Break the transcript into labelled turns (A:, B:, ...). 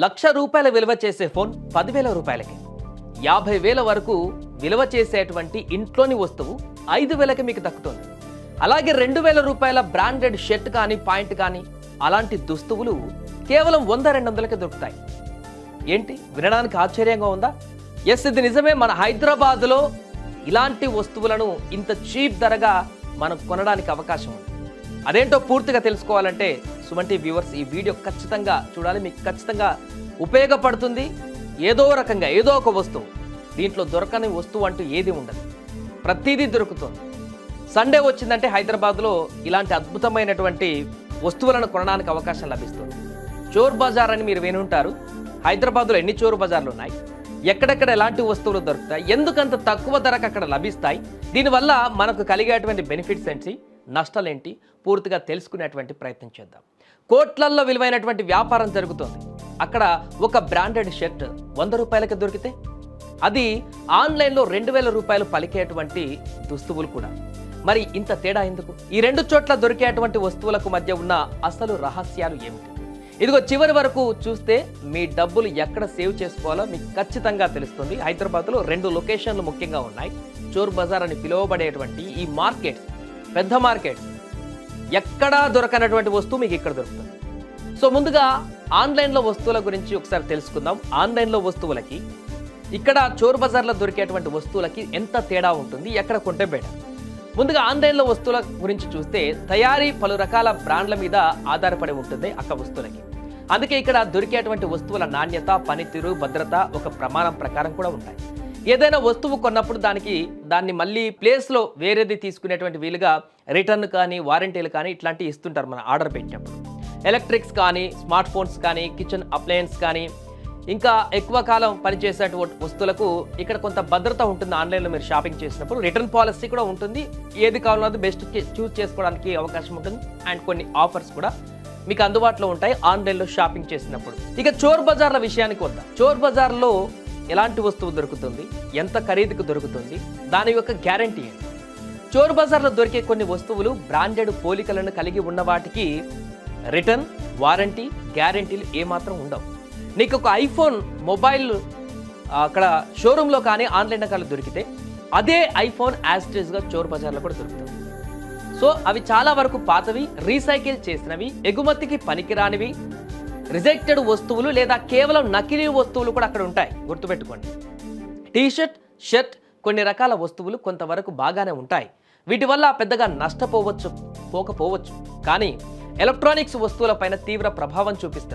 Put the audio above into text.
A: ₹1,00,000 విలువ చేసే ఫోన్ 10,000 రూపాయలకి, 50,000 వరకు విలువ చేసేటువంటి ఇంట్లోని వస్తువు 5,000కి మీకు దక్కుతుంది. అలాగే 2,000 రూపాయల బ్రాండెడ్ షర్ట్ కానీ పాయింట్ కానీ అలాంటి దుస్తువులు కేవలం 100-200కి దొరుకుతాయి. ఏంటి వినడానికి ఆశ్చర్యంగా ఉందా? ఎస్, ఇది నిజమే. మన హైదరాబాద్లో ఇలాంటి వస్తువులను ఇంత చీప్ ధరగా మనం కొనడానికి అవకాశం ఉంది. అదేంటో పూర్తిగా తెలుసుకోవాలంటే సుమన్ టీవీ వ్యూవర్స్ ఈ వీడియో ఖచ్చితంగా చూడాలి. మీకు ఖచ్చితంగా ఉపయోగపడుతుంది. ఏదో రకంగా ఏదో ఒక వస్తువు, దీంట్లో దొరకని వస్తువు అంటూ ఏది ఉండదు, ప్రతిదీ దొరుకుతుంది. సండే వచ్చిందంటే హైదరాబాద్లో ఇలాంటి అద్భుతమైనటువంటి వస్తువులను కొనడానికి అవకాశం లభిస్తుంది. చోర్ బజార్ అని మీరు వినుంటారు. హైదరాబాద్లో ఎన్ని చోరు బజార్లు ఉన్నాయి, ఎక్కడెక్కడ ఎలాంటి వస్తువులు దొరుకుతాయి, ఎందుకంత తక్కువ ధరకు అక్కడ లభిస్తాయి, దీనివల్ల మనకు కలిగేటువంటి బెనిఫిట్స్ ఏంటి, నష్టాలేంటి, పూర్తిగా తెలుసుకునేటువంటి ప్రయత్నం చేద్దాం. కోట్లల్లో విలువైనటువంటి వ్యాపారం జరుగుతుంది. అక్కడ ఒక బ్రాండెడ్ షర్ట్ 100 రూపాయలకి దొరికితే అది ఆన్లైన్లో 2,000 రూపాయలు పలికేటువంటి దుస్తువులు కూడా. మరి ఇంత తేడా ఎందుకు? ఈ రెండు చోట్ల దొరికేటువంటి వస్తువులకు మధ్య ఉన్న అసలు రహస్యాలు ఏమిటి? ఇదిగో చివరి వరకు చూస్తే మీ డబ్బులు ఎక్కడ సేవ్ చేసుకోవాలో మీకు ఖచ్చితంగా తెలుస్తుంది. హైదరాబాద్లో 2 లొకేషన్లు ముఖ్యంగా ఉన్నాయి. చోర్ బజార్ అని పిలువబడేటువంటి ఈ మార్కెట్, పెద్ద మార్కెట్, ఎక్కడా దొరకనటువంటి వస్తువు మీకు ఇక్కడ దొరుకుతుంది. సో ముందుగా ఆన్లైన్లో వస్తువుల గురించి ఒకసారి తెలుసుకుందాం. ఆన్లైన్లో వస్తువులకి ఇక్కడ చోర్ బజార్లో దొరికేటువంటి వస్తువులకి ఎంత తేడా ఉంటుంది, ఎక్కడ కొంటే బెటర్. ముందుగా ఆన్లైన్లో వస్తువుల గురించి చూస్తే తయారీ పలు రకాల బ్రాండ్ల మీద ఆధారపడి ఉంటుంది అక్క వస్తువులకి. అందుకే ఇక్కడ దొరికేటువంటి వస్తువుల నాణ్యత, పనితీరు, భద్రత ఒక ప్రమాణం ప్రకారం కూడా ఉంటాయి. ఏదైనా వస్తువు కొన్నప్పుడు దాన్ని మళ్ళీ ప్లేస్లో వేరేది తీసుకునేటువంటి వీలుగా రిటర్న్ కానీ వారంటీలు కానీ ఇట్లాంటివి ఇస్తుంటారు మనం ఆర్డర్ పెట్టినప్పుడు. ఎలక్ట్రిక్స్ కానీ, స్మార్ట్ ఫోన్స్ కానీ, కిచెన్ అప్లయన్స్ కానీ, ఇంకా ఎక్కువ కాలం పనిచేసేటువంటి వస్తువులకు ఇక్కడ కొంత భద్రత ఉంటుంది. ఆన్లైన్లో మీరు షాపింగ్ చేసినప్పుడు రిటర్న్ పాలసీ కూడా ఉంటుంది. ఏది కావాలో అది బెస్ట్ చూస్ చేసుకోవడానికి అవకాశం ఉంటుంది. అండ్ కొన్ని ఆఫర్స్ కూడా మీకు అందుబాటులో ఉంటాయి ఆన్లైన్లో షాపింగ్ చేసినప్పుడు. ఇక చోర్ బజార్ల విషయానికి వద్దాం. చోర్ బజార్లో ఎలాంటి వస్తువు దొరుకుతుంది, ఎంత ఖరీదుకు దొరుకుతుంది, దాని యొక్క గ్యారంటీ ఏంటి? చోర్ బజార్లో దొరికే కొన్ని వస్తువులు బ్రాండెడ్ పోలికలను కలిగి ఉన్న వాటికి రిటర్న్, వారంటీ, గ్యారంటీలు ఏమాత్రం ఉండవు. నీకు ఒక ఐఫోన్ మొబైల్ అక్కడ షోరూంలో కానీ ఆన్లైన్లో కానీ దొరికితే అదే ఐఫోన్ యాజ్ ఇట్ ఈస్గా చోర్ బజార్లో కూడా దొరుకుతుంది. సో అవి చాలా వరకు పాతవి, రీసైకిల్ చేసినవి, ఎగుమతికి పనికిరానివి, రిజెక్టెడ్ వస్తువులు లేదా కేవలం నకిలీ వస్తువులు కూడా అక్కడ ఉంటాయి. గుర్తుపెట్టుకోండి. టీషర్ట్, షర్ట్, కొన్ని రకాల వస్తువులు కొంతవరకు బాగానే ఉంటాయి. వీటి వల్ల పెద్దగా నష్టపోవచ్చు, పోకపోవచ్చు. కానీ ఎలక్ట్రానిక్స్ వస్తువులపైన తీవ్ర ప్రభావం చూపిస్తున్నాయి.